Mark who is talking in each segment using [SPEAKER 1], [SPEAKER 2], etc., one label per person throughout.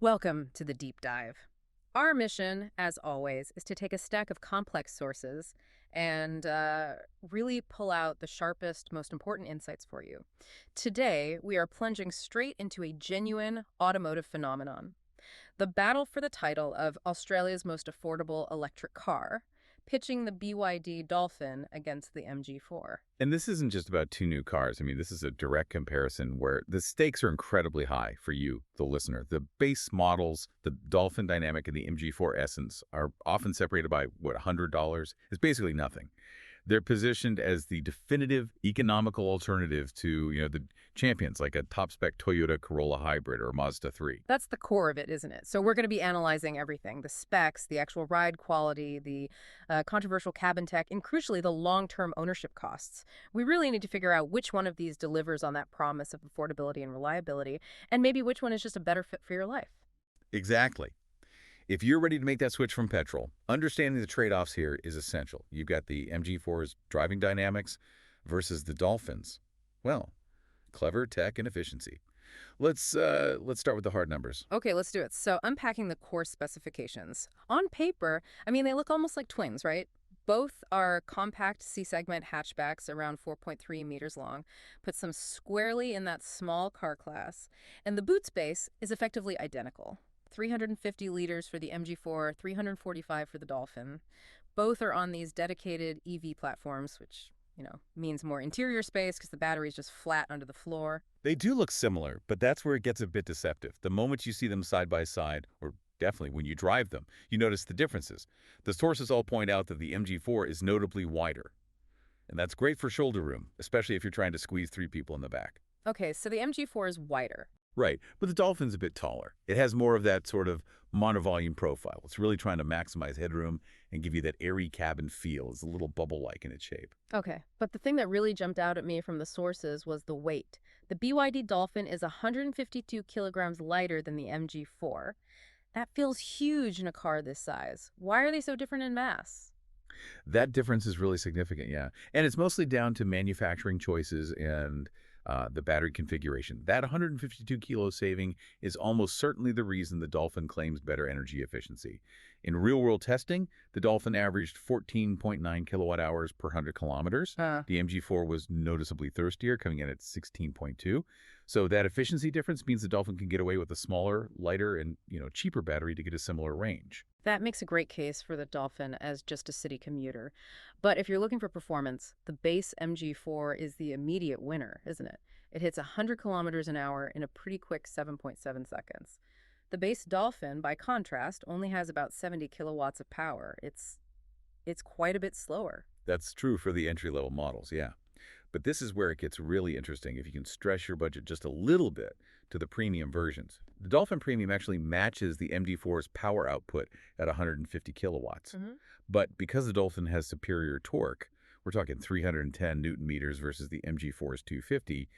[SPEAKER 1] Welcome to the deep dive. Our mission, as always, is to take a stack of complex sources and really pull out the sharpest, most important insights for you. Today, we are plunging straight into a genuine automotive phenomenon, the battle for the title of Australia's most affordable electric car, pitching the BYD Dolphin against the MG4.
[SPEAKER 2] And this isn't just about two new cars. I mean, this is a direct comparison where the stakes are incredibly high for you, the listener. The base models, the Dolphin Dynamic and the MG4 Essence, are often separated by, what, $100? It's basically nothing. They're positioned as the definitive economical alternative to, the champions like a top-spec Toyota Corolla Hybrid or a Mazda 3.
[SPEAKER 1] That's the core of it, isn't it? So we're going to be analyzing everything, the specs, the actual ride quality, the controversial cabin tech, and crucially, the long-term ownership costs. We really need to figure out which one of these delivers on that promise of affordability and reliability, and maybe which one is just a better fit for your life.
[SPEAKER 2] Exactly. If you're ready to make that switch from petrol, understanding the trade-offs here is essential. You've got the MG4's driving dynamics versus the Dolphin's. Well, clever tech and efficiency. Let's start with the hard numbers.
[SPEAKER 1] Okay, let's do it. So unpacking the core specifications. On paper, they look almost like twins, right? Both are compact C-segment hatchbacks around 4.3 meters long, puts them squarely in that small car class, and the boot space is effectively identical. 350 liters for the MG4, 345 for the Dolphin. Both are on these dedicated EV platforms, which, means more interior space because the battery is just flat under the floor.
[SPEAKER 2] They do look similar, but that's where it gets a bit deceptive. The moment you see them side by side, or definitely when you drive them, you notice the differences. The sources all point out that the MG4 is notably wider. And that's great for shoulder room, especially if you're trying to squeeze three people in the back.
[SPEAKER 1] Okay, so the MG4 is wider.
[SPEAKER 2] Right, but the Dolphin's a bit taller. It has more of that sort of monovolume profile. It's really trying to maximize headroom and give you that airy cabin feel. It's a little bubble-like in its shape.
[SPEAKER 1] Okay, but the thing that really jumped out at me from the sources was the weight. The BYD Dolphin is 152 kilograms lighter than the MG4. That feels huge in a car this size. Why are they so different in mass?
[SPEAKER 2] That difference is really significant, yeah. And it's mostly down to manufacturing choices and the battery configuration. That 152 kilo saving is almost certainly the reason the Dolphin claims better energy efficiency. In real-world testing, the Dolphin averaged 14.9 kilowatt hours per 100 kilometers. The MG4 was noticeably thirstier, coming in at 16.2. So that efficiency difference means the Dolphin can get away with a smaller, lighter, and cheaper battery to get a similar range.
[SPEAKER 1] That makes a great case for the Dolphin as just a city commuter. But if you're looking for performance, the base MG4 is the immediate winner, isn't it? It hits 100 kilometers an hour in a pretty quick 7.7 seconds. The base Dolphin, by contrast, only has about 70 kilowatts of power. It's quite a bit slower.
[SPEAKER 2] That's true for the entry-level models, yeah. But this is where it gets really interesting if you can stretch your budget just a little bit to the premium versions. The Dolphin Premium actually matches the MG4's power output at 150 kilowatts. But because the Dolphin has superior torque, we're talking 310 newton meters versus the MG4's 250,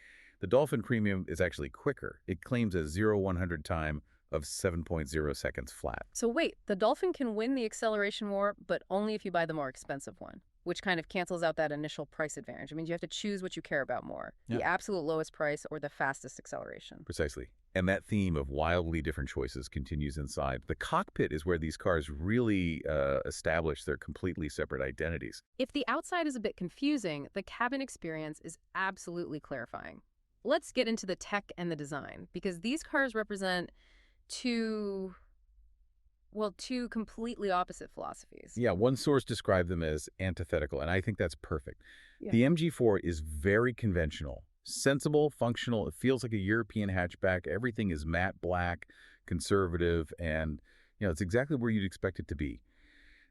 [SPEAKER 2] the Dolphin Premium is actually quicker. It claims a 0-100 time of 7.0 seconds flat.
[SPEAKER 1] So wait, the Dolphin can win the acceleration war, but only if you buy the more expensive one, which kind of cancels out that initial price advantage. I mean, you have to choose what you care about more, the absolute lowest price or the fastest acceleration.
[SPEAKER 2] Precisely. And that theme of wildly different choices continues inside. The cockpit is where these cars really establish their completely separate identities.
[SPEAKER 1] If the outside is a bit confusing, the cabin experience is absolutely clarifying. Let's get into the tech and the design, because these cars represent two completely opposite philosophies.
[SPEAKER 2] Yeah, one source described them as antithetical, and I think that's perfect.
[SPEAKER 1] Yeah.
[SPEAKER 2] The MG4 is very conventional, sensible, functional. It feels like a European hatchback. Everything is matte black, conservative, and it's exactly where you'd expect it to be.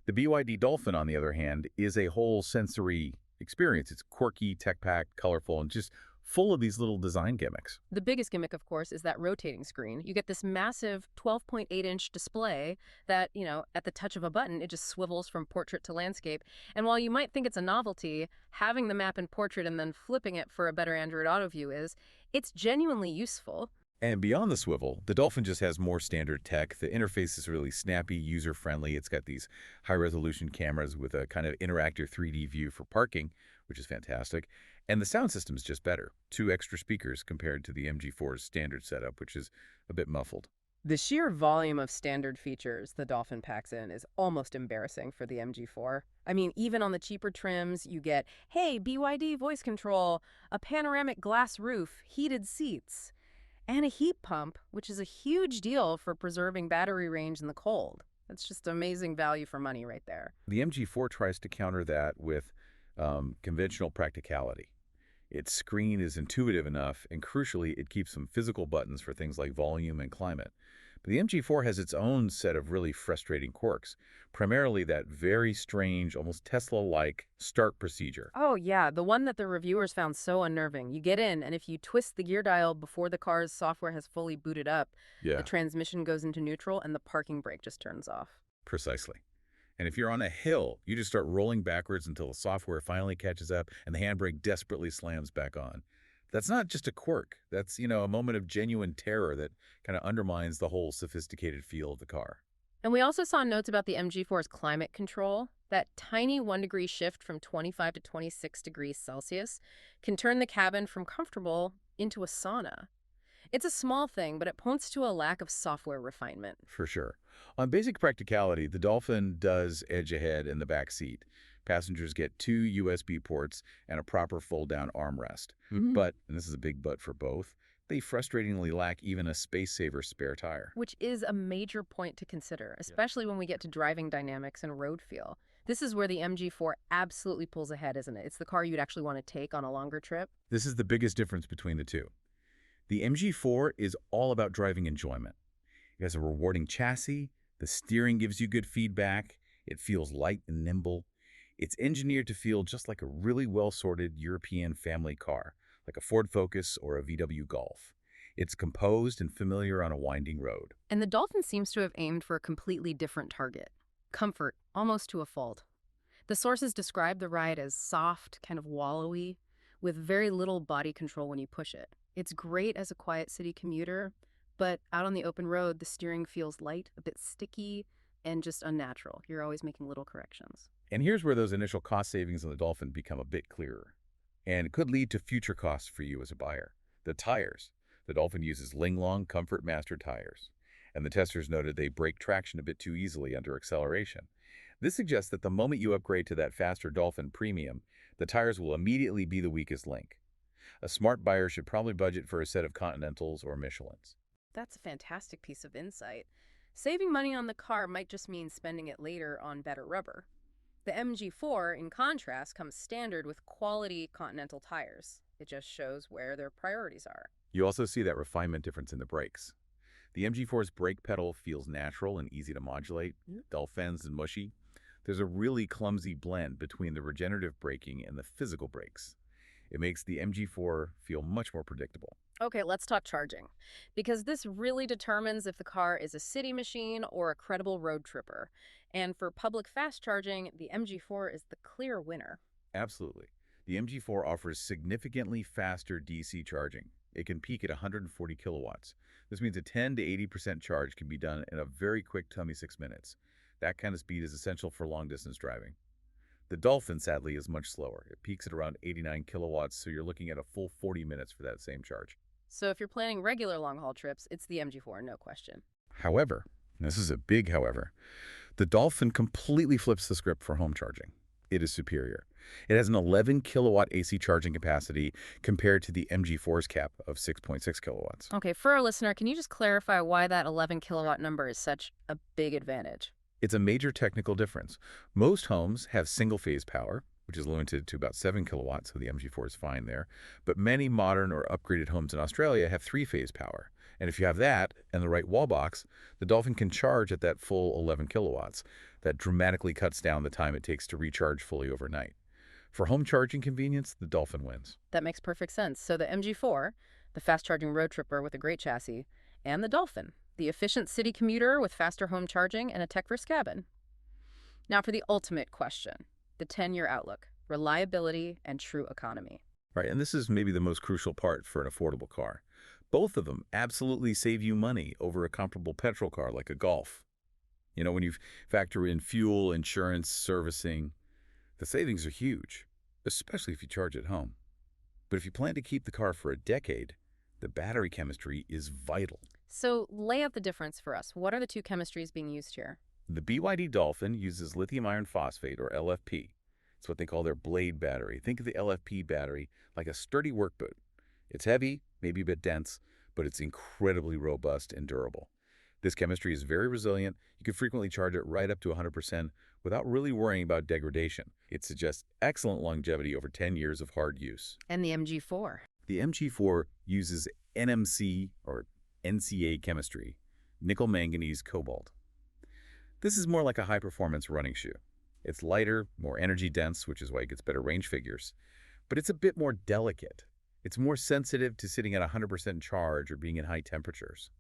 [SPEAKER 2] The BYD Dolphin, on the other hand, is a whole sensory experience. It's quirky, tech-packed, colorful, and just full of these little design gimmicks.
[SPEAKER 1] The biggest gimmick, of course, is that rotating screen. You get this massive 12.8-inch display that, at the touch of a button, it just swivels from portrait to landscape. And while you might think it's a novelty, having the map in portrait and then flipping it for a better Android Auto view it's genuinely useful.
[SPEAKER 2] And beyond the swivel, the Dolphin just has more standard tech. The interface is really snappy, user-friendly. It's got these high-resolution cameras with a kind of interactive 3D view for parking, which is fantastic. And the sound system is just better. 2 extra speakers compared to the MG4's standard setup, which is a bit muffled.
[SPEAKER 1] The sheer volume of standard features the Dolphin packs in is almost embarrassing for the MG4. I mean, even on the cheaper trims, you get, hey, BYD voice control, a panoramic glass roof, heated seats, and a heat pump, which is a huge deal for preserving battery range in the cold. That's just amazing value for money right there.
[SPEAKER 2] The MG4 tries to counter that with conventional practicality. Its screen is intuitive enough, and crucially, it keeps some physical buttons for things like volume and climate. But the MG4 has its own set of really frustrating quirks, primarily that very strange, almost Tesla-like start procedure.
[SPEAKER 1] Oh, yeah, the one that the reviewers found so unnerving. You get in, and if you twist the gear dial before the car's software has fully booted up, the
[SPEAKER 2] Yeah,
[SPEAKER 1] transmission goes into neutral and the parking brake just turns off.
[SPEAKER 2] precisely. And if you're on a hill, you just start rolling backwards until the software finally catches up and the handbrake desperately slams back on. That's not just a quirk. That's, a moment of genuine terror that kind of undermines the whole sophisticated feel of the car.
[SPEAKER 1] And we also saw notes about the MG4's climate control. That tiny 1 degree shift from 25 to 26 degrees Celsius can turn the cabin from comfortable into a sauna. It's a small thing, but it points to a lack of software refinement.
[SPEAKER 2] For sure. On basic practicality, the Dolphin does edge ahead in the back seat. Passengers get 2 USB ports and a proper fold-down armrest.
[SPEAKER 1] Mhm.
[SPEAKER 2] But, and this is a big but for both, they frustratingly lack even a space-saver spare tire.
[SPEAKER 1] Which is a major point to consider, especially when we get to driving dynamics and road feel. This is where the MG4 absolutely pulls ahead, isn't it? It's the car you'd actually want to take on a longer trip.
[SPEAKER 2] This is the biggest difference between the two. The MG4 is all about driving enjoyment. It has a rewarding chassis, the steering gives you good feedback, it feels light and nimble. It's engineered to feel just like a really well-sorted European family car, like a Ford Focus or a VW Golf. It's composed and familiar on a winding road.
[SPEAKER 1] And the Dolphin seems to have aimed for a completely different target. Comfort, almost to a fault. The sources describe the ride as soft, kind of wallowy, with very little body control when you push it. It's great as a quiet city commuter, but out on the open road, the steering feels light, a bit sticky, and just unnatural. You're always making little corrections.
[SPEAKER 2] And here's where those initial cost savings on the Dolphin become a bit clearer. And it could lead to future costs for you as a buyer. The tires. The Dolphin uses Linglong Comfort Master tires. And the testers noted they break traction a bit too easily under acceleration. This suggests that the moment you upgrade to that faster Dolphin Premium, the tires will immediately be the weakest link. A smart buyer should probably budget for a set of Continentals or Michelins.
[SPEAKER 1] That's a fantastic piece of insight. Saving money on the car might just mean spending it later on better rubber. The MG4, in contrast, comes standard with quality Continental tires. It just shows where their priorities are.
[SPEAKER 2] You also see that refinement difference in the brakes. The MG4's brake pedal feels natural and easy to modulate, dull fens and mushy. There's a really clumsy blend between the regenerative braking and the physical brakes. It makes the MG4 feel much more predictable.
[SPEAKER 1] Okay, let's talk charging, because this really determines if the car is a city machine or a credible road tripper. And for public fast charging, the MG4 is the clear winner.
[SPEAKER 2] Absolutely. The MG4 offers significantly faster DC charging. It can peak at 140 kilowatts. This means a 10 to 80% charge can be done in a very quick 26 minutes. That kind of speed is essential for long-distance driving. The Dolphin, sadly, is much slower. It peaks at around 89 kilowatts, so you're looking at a full 40 minutes for that same charge.
[SPEAKER 1] So if you're planning regular long-haul trips, it's the MG4, no question.
[SPEAKER 2] However, and this is a big however, the Dolphin completely flips the script for home charging. It is superior. It has an 11 kilowatt AC charging capacity compared to the MG4's cap of 6.6 kilowatts.
[SPEAKER 1] Okay, for our listener, can you just clarify why that 11 kilowatt number is such a big advantage?
[SPEAKER 2] It's a major technical difference. Most homes have single-phase power, which is limited to about 7 kilowatts, so the MG4 is fine there. But many modern or upgraded homes in Australia have three-phase power. And if you have that and the right wall box, the Dolphin can charge at that full 11 kilowatts. That dramatically cuts down the time it takes to recharge fully overnight. For home charging convenience, the Dolphin wins.
[SPEAKER 1] That makes perfect sense. So the MG4, the fast-charging road tripper with a great chassis, and the Dolphin, the efficient city commuter with faster home charging and a tech-rich cabin. Now for the ultimate question, the 10-year outlook, reliability and true economy.
[SPEAKER 2] Right, and this is maybe the most crucial part for an affordable car. Both of them absolutely save you money over a comparable petrol car like a Golf. When you factor in fuel, insurance, servicing, the savings are huge, especially if you charge at home. But if you plan to keep the car for a decade, the battery chemistry is vital.
[SPEAKER 1] So lay out the difference for us. What are the two chemistries being used here?
[SPEAKER 2] The BYD Dolphin uses lithium iron phosphate, or LFP. It's what they call their blade battery. Think of the LFP battery like a sturdy work boot. It's heavy, maybe a bit dense, but it's incredibly robust and durable. This chemistry is very resilient. You can frequently charge it right up to 100% without really worrying about degradation. It suggests excellent longevity over 10 years of hard use.
[SPEAKER 1] And the MG4.
[SPEAKER 2] The MG4 uses NMC, or NCA chemistry, nickel manganese cobalt. This is more like a high-performance running shoe. It's lighter, more energy-dense, which is why it gets better range figures, but it's a bit more delicate. It's more sensitive to sitting at 100% charge or being in high temperatures.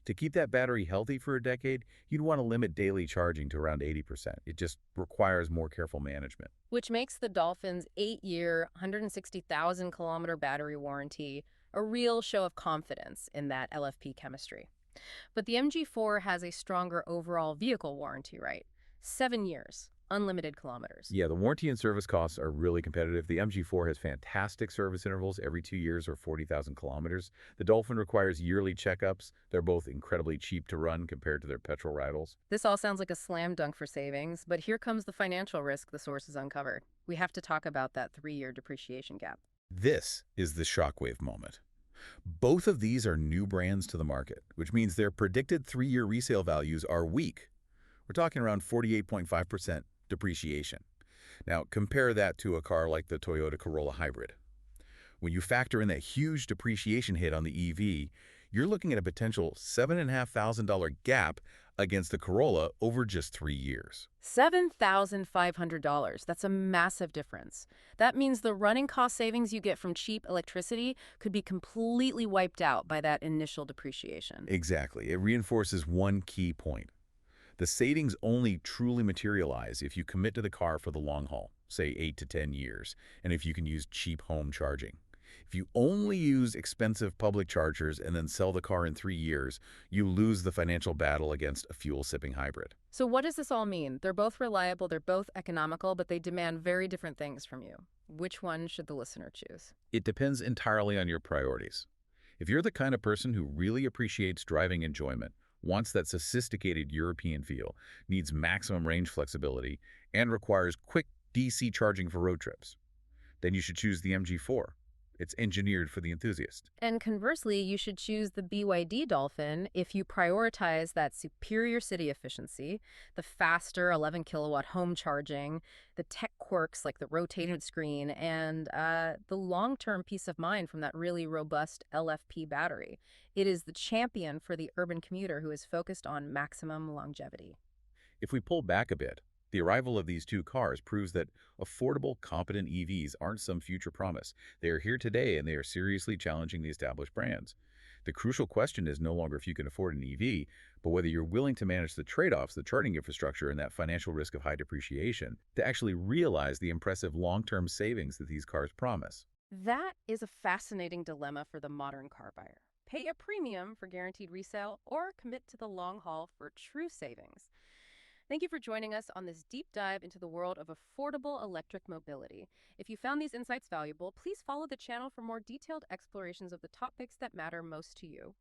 [SPEAKER 2] To keep that battery healthy for a decade, you'd want to limit daily charging to around 80%. It just requires more careful management.
[SPEAKER 1] Which makes the Dolphin's 8-year, 160,000-kilometer battery warranty a real show of confidence in that LFP chemistry. But the MG4 has a stronger overall vehicle warranty, right? 7 years, unlimited kilometers.
[SPEAKER 2] Yeah, the warranty and service costs are really competitive. The MG4 has fantastic service intervals every 2 years or 40,000 kilometers. The Dolphin requires yearly checkups. They're both incredibly cheap to run compared to their petrol rivals.
[SPEAKER 1] This all sounds like a slam dunk for savings, but here comes the financial risk the sources uncovered. We have to talk about that 3-year depreciation gap.
[SPEAKER 2] This is the shockwave moment. Both of these are new brands to the market, which means their predicted 3-year resale values are weak. We're talking around 48.5% depreciation. Now, compare that to a car like the Toyota Corolla Hybrid. When you factor in that huge depreciation hit on the EV, you're looking at a potential $7,500 gap against the Corolla over just 3 years.
[SPEAKER 1] $7,500. That's a massive difference. That means the running cost savings you get from cheap electricity could be completely wiped out by that initial depreciation.
[SPEAKER 2] Exactly. It reinforces one key point. The savings only truly materialize if you commit to the car for the long haul, say 8 to 10 years, and if you can use cheap home charging. If you only use expensive public chargers and then sell the car in 3 years, you lose the financial battle against a fuel-sipping hybrid.
[SPEAKER 1] So what does this all mean? They're both reliable, they're both economical, but they demand very different things from you. Which one should the listener choose?
[SPEAKER 2] It depends entirely on your priorities. If you're the kind of person who really appreciates driving enjoyment, wants that sophisticated European feel, needs maximum range flexibility, and requires quick DC charging for road trips, then you should choose the MG4. It's engineered for the enthusiast.
[SPEAKER 1] And conversely, you should choose the BYD Dolphin if you prioritize that superior city efficiency, the faster 11-kilowatt home charging, the tech quirks like the rotated screen, and the long-term peace of mind from that really robust LFP battery. It is the champion for the urban commuter who is focused on maximum longevity.
[SPEAKER 2] If we pull back a bit, the arrival of these two cars proves that affordable, competent EVs aren't some future promise. They are here today, and they are seriously challenging the established brands. The crucial question is no longer if you can afford an EV, but whether you're willing to manage the trade-offs, the charging infrastructure, and that financial risk of high depreciation to actually realize the impressive long-term savings that these cars promise.
[SPEAKER 1] That is a fascinating dilemma for the modern car buyer. Pay a premium for guaranteed resale or commit to the long haul for true savings. Thank you for joining us on this deep dive into the world of affordable electric mobility. If you found these insights valuable, please follow the channel for more detailed explorations of the topics that matter most to you.